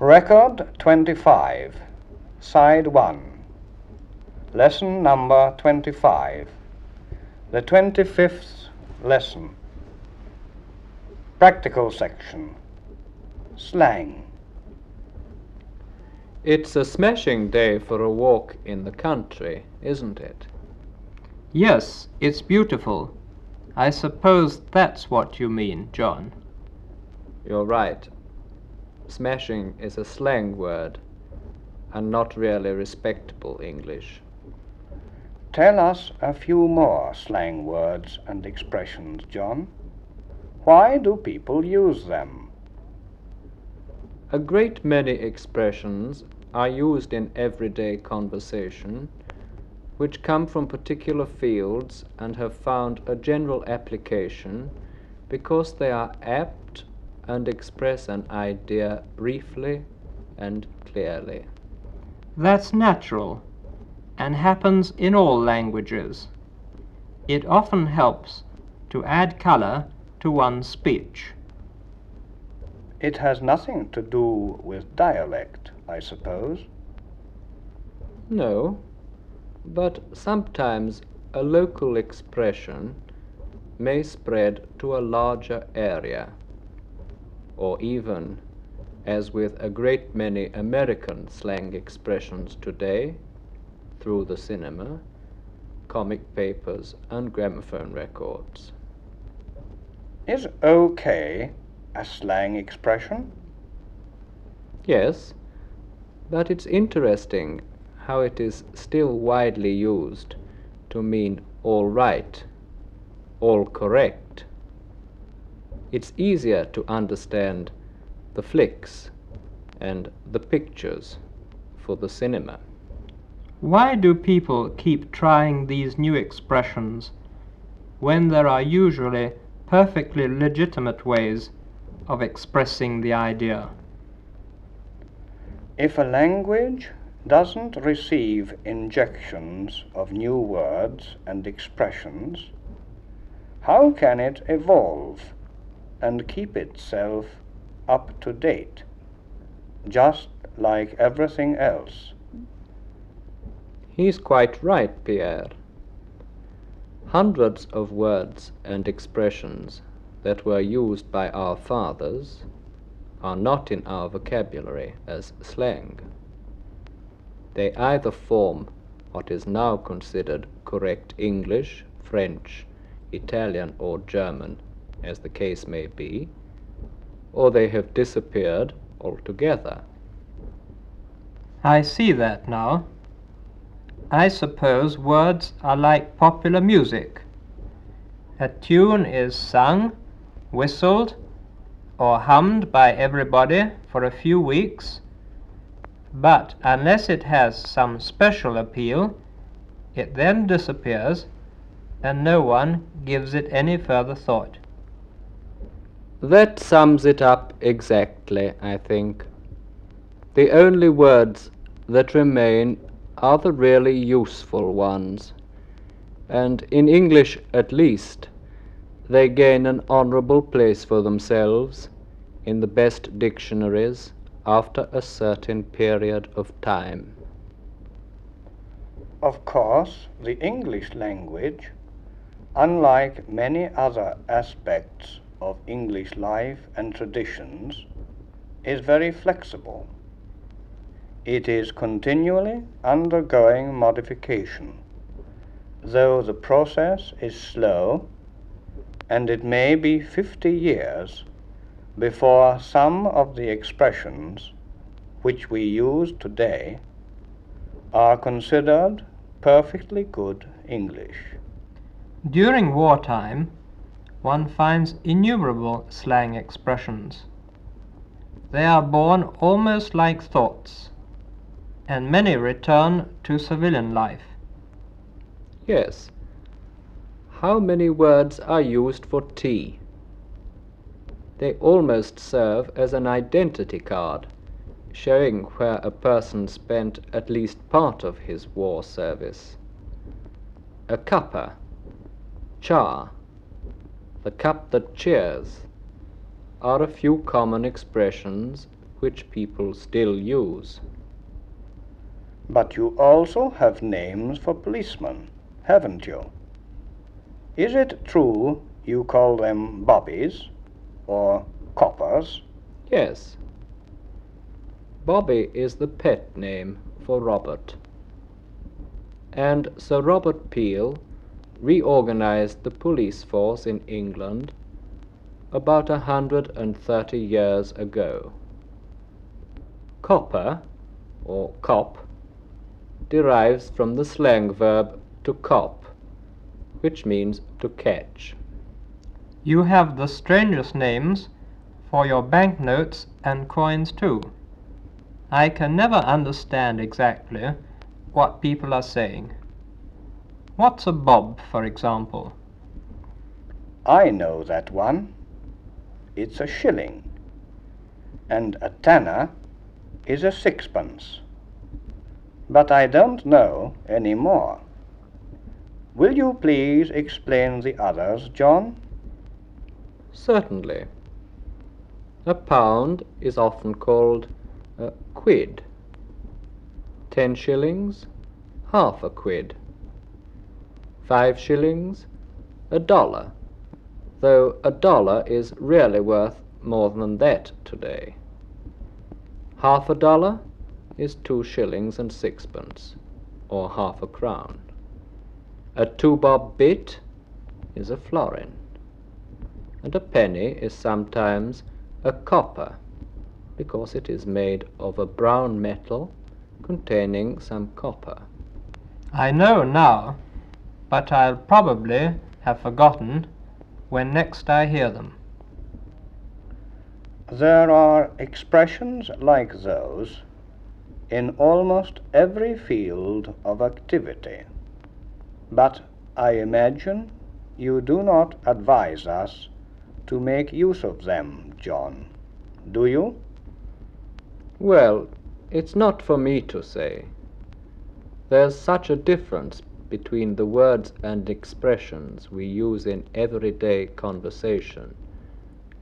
Record 25, Side 1, Lesson number 25, the 25th lesson, Practical section, Slang. It's a smashing day for a walk in the country, isn't it? Yes, it's beautiful. I suppose that's what you mean, John. You're right. Smashing is a slang word, and not really respectable English. Tell us a few more slang words and expressions, John. Why do people use them? A great many expressions are used in everyday conversation, which come from particular fields and have found a general application because they are apt and express an idea briefly and clearly. That's natural and happens in all languages. It often helps to add color to one's speech. It has nothing to do with dialect, I suppose. No, but sometimes a local expression may spread to a larger area, or even, as with a great many American slang expressions today, through the cinema, comic papers and gramophone records. Is okay a slang expression? Yes, but it's interesting how it is still widely used to mean all right, all correct. It's easier to understand the flicks and the pictures for the cinema. Why do people keep trying these new expressions when there are usually perfectly legitimate ways of expressing the idea? If a language doesn't receive injections of new words and expressions, how can it evolve and keep itself up to date, just like everything else? He's quite right, Pierre. Hundreds of words and expressions that were used by our fathers are not in our vocabulary as slang. They either form what is now considered correct English, French, Italian, or German, as the case may be, or they have disappeared altogether. I see that now. I suppose words are like popular music. A tune is sung, whistled, or hummed by everybody for a few weeks, but unless it has some special appeal, it then disappears and no one gives it any further thought. That sums it up exactly, I think. The only words that remain are the really useful ones, and in English at least, they gain an honourable place for themselves in the best dictionaries after a certain period of time. Of course, the English language, unlike many other aspects of English life and traditions, is very flexible. It is continually undergoing modification, though the process is slow, and it may be 50 years before some of the expressions which we use today are considered perfectly good English. During wartime, one finds innumerable slang expressions. They are born almost like thoughts, and many return to civilian life. Yes. How many words are used for tea? They almost serve as an identity card, showing where a person spent at least part of his war service. A cuppa, cha, the cup that cheers, are a few common expressions which people still use. But you also have names for policemen, haven't you? Is it true you call them bobbies or coppers? Yes. Bobby is the pet name for Robert. And Sir Robert Peel reorganized the police force in England about 130 years ago. Copper, or cop, derives from the slang verb to cop, which means to catch. You have the strangest names for your banknotes and coins too. I can never understand exactly what people are saying. What's a bob, for example? I know that one. It's a shilling. And a tanner is a sixpence. But I don't know any more. Will you please explain the others, John? Certainly. A pound is often called a quid. 10 shillings, half a quid. 5 shillings, a dollar, though a dollar is really worth more than that today. Half a dollar is 2 shillings and sixpence, or half a crown. A 2-bob bit is a florin, and a penny is sometimes a copper, because it is made of a brown metal containing some copper. I know now, but I'll probably have forgotten when next I hear them. There are expressions like those in almost every field of activity, but I imagine you do not advise us to make use of them, John, do you? Well, it's not for me to say. There's such a difference between the words and expressions we use in everyday conversation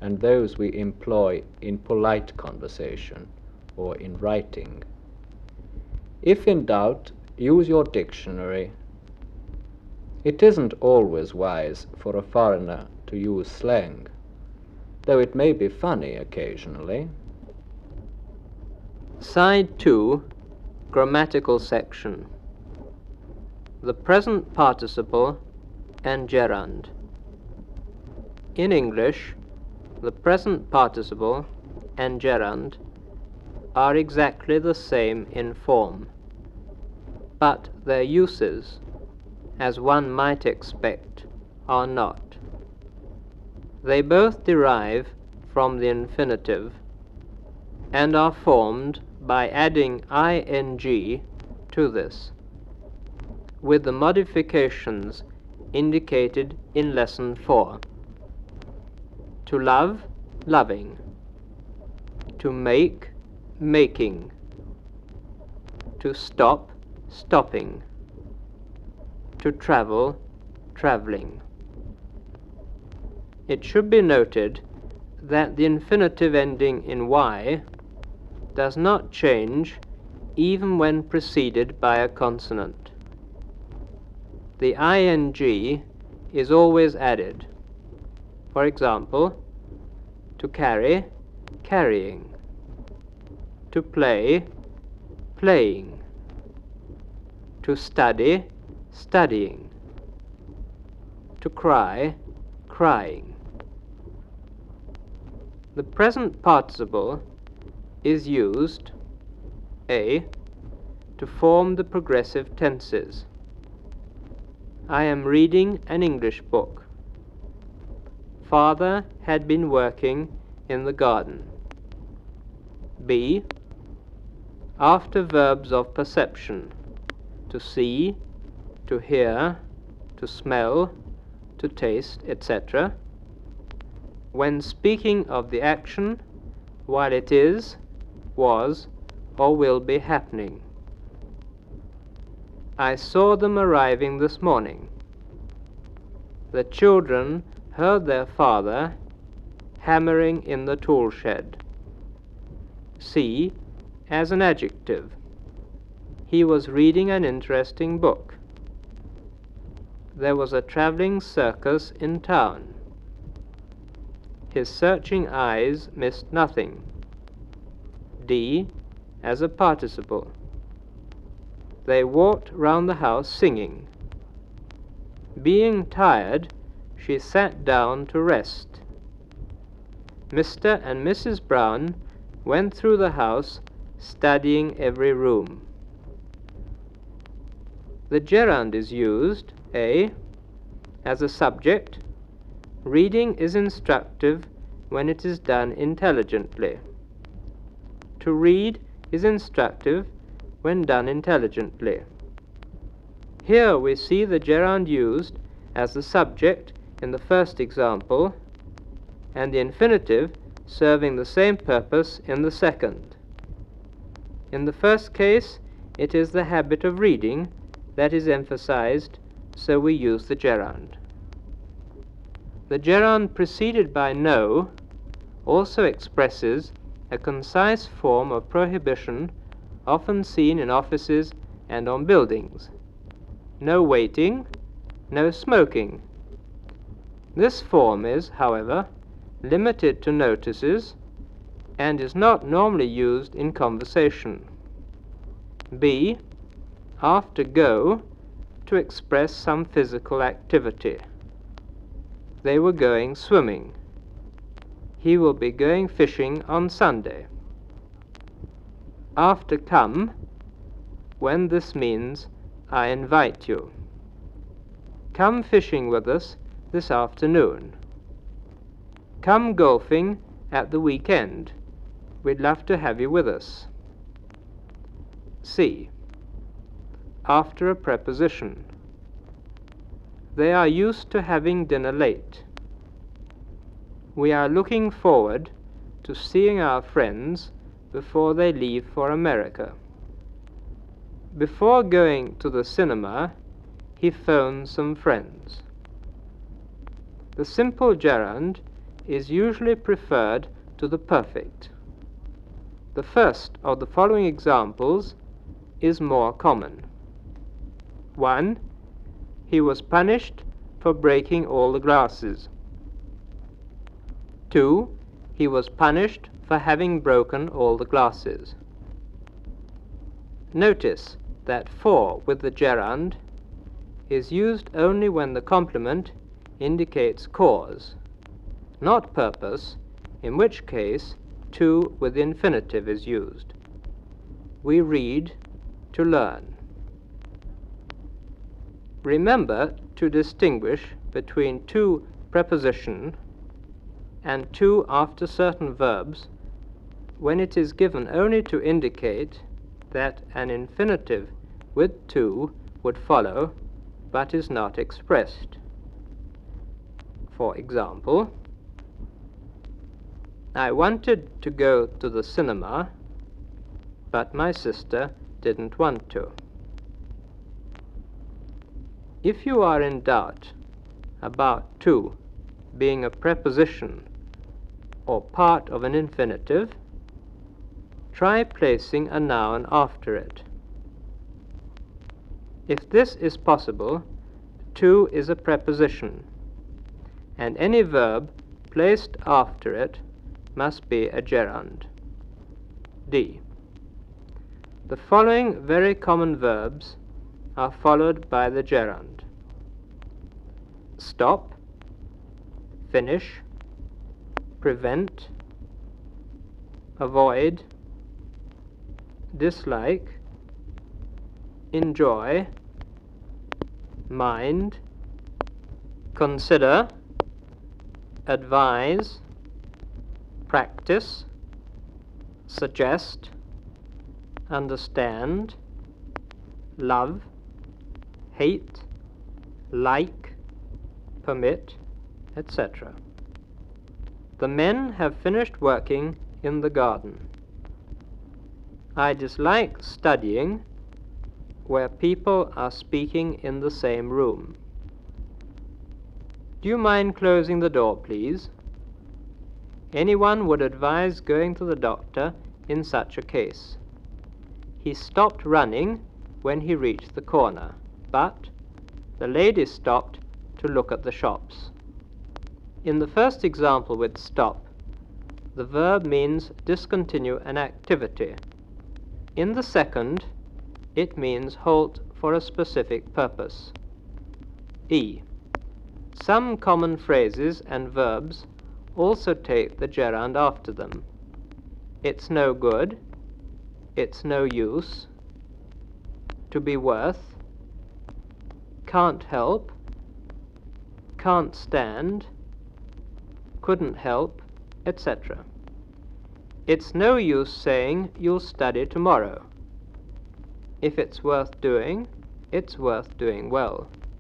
and those we employ in polite conversation or in writing. If in doubt, use your dictionary. It isn't always wise for a foreigner to use slang, though it may be funny occasionally. Side 2, Grammatical Section. The present participle and gerund. In English, the present participle and gerund are exactly the same in form, but their uses, as one might expect, are not. They both derive from the infinitive and are formed by adding ing to this, with the modifications indicated in Lesson 4. To love, loving. To make, making. To stop, stopping. To travel, travelling. It should be noted that the infinitive ending in y does not change even when preceded by a consonant. The ing is always added. For example, to carry, carrying. To play, playing. To study, studying. To cry, crying. The present participle is used a. to form the progressive tenses. I am reading an English book. Father had been working in the garden. B. After verbs of perception: to see, to hear, to smell, to taste, etc. When speaking of the action while it is, was, or will be happening. I saw them arriving this morning. The children heard their father hammering in the tool shed. C. As an adjective. He was reading an interesting book. There was a travelling circus in town. His searching eyes missed nothing. D. As a participle. They walked round the house singing. Being tired, she sat down to rest. Mr. and Mrs. Brown went through the house, studying every room. The gerund is used, A. As a subject. Reading is instructive when it is done intelligently. To read is instructive when done intelligently. Here we see the gerund used as the subject in the first example, and the infinitive serving the same purpose in the second. In the first case, it is the habit of reading that is emphasized, so we use the gerund. The gerund preceded by no also expresses a concise form of prohibition often seen in offices and on buildings. No waiting, no smoking. This form is, however, limited to notices and is not normally used in conversation. B. After go, to express some physical activity. They were going swimming. He will be going fishing on Sunday. After come, when this means I invite you. Come fishing with us this afternoon. Come golfing at the weekend. We'd love to have you with us. C. After a preposition. They are used to having dinner late. We are looking forward to seeing our friends before they leave for America. Before going to the cinema, he phoned some friends. The simple gerund is usually preferred to the perfect. The first of the following examples is more common. 1. He was punished for breaking all the glasses. 2. He was punished for having broken all the glasses. Notice that for with the gerund is used only when the complement indicates cause, not purpose, in which case to with the infinitive is used. We read to learn. Remember to distinguish between to preposition and to after certain verbs when it is given only to indicate that an infinitive with to would follow but is not expressed. For example, I wanted to go to the cinema, but my sister didn't want to. If you are in doubt about to being a preposition or part of an infinitive, try placing a noun after it. If this is possible, to is a preposition, and any verb placed after it must be a gerund. D. The following very common verbs are followed by the gerund: stop, finish, prevent, avoid, dislike, enjoy, mind, consider, advise, practice, suggest, understand, love, hate, like, permit, etc. The men have finished working in the garden. I dislike studying where people are speaking in the same room. Do you mind closing the door, please? Anyone would advise going to the doctor in such a case. He stopped running when he reached the corner, but the lady stopped to look at the shops. In the first example with stop, the verb means discontinue an activity. In the second, it means halt for a specific purpose. E. Some common phrases and verbs also take the gerund after them. It's no good, it's no use, to be worth, can't help, can't stand, couldn't help, etc. It's no use saying you'll study tomorrow. If it's worth doing well.